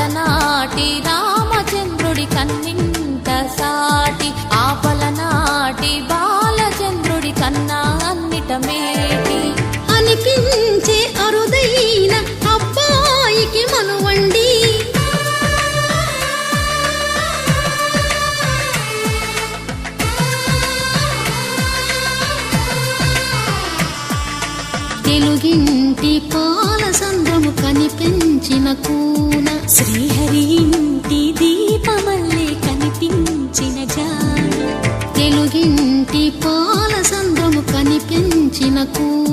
అలనాటి రామచంద్రుడి కన్నింట సాటి, ఆపలనాటి బాలచంద్రుడి కన్నా అన్నిట మేటి అనిపించే అరుదైన అబ్బాయికి మనువండి. తెలుగింటి పాలసంద్రము కనిపించిన కూన, శ్రీహరి ఇంటి దీపమల్లే కనిపించిన జాడ. తెలుగింటి పాలసంద్రము కనిపించిన కూన,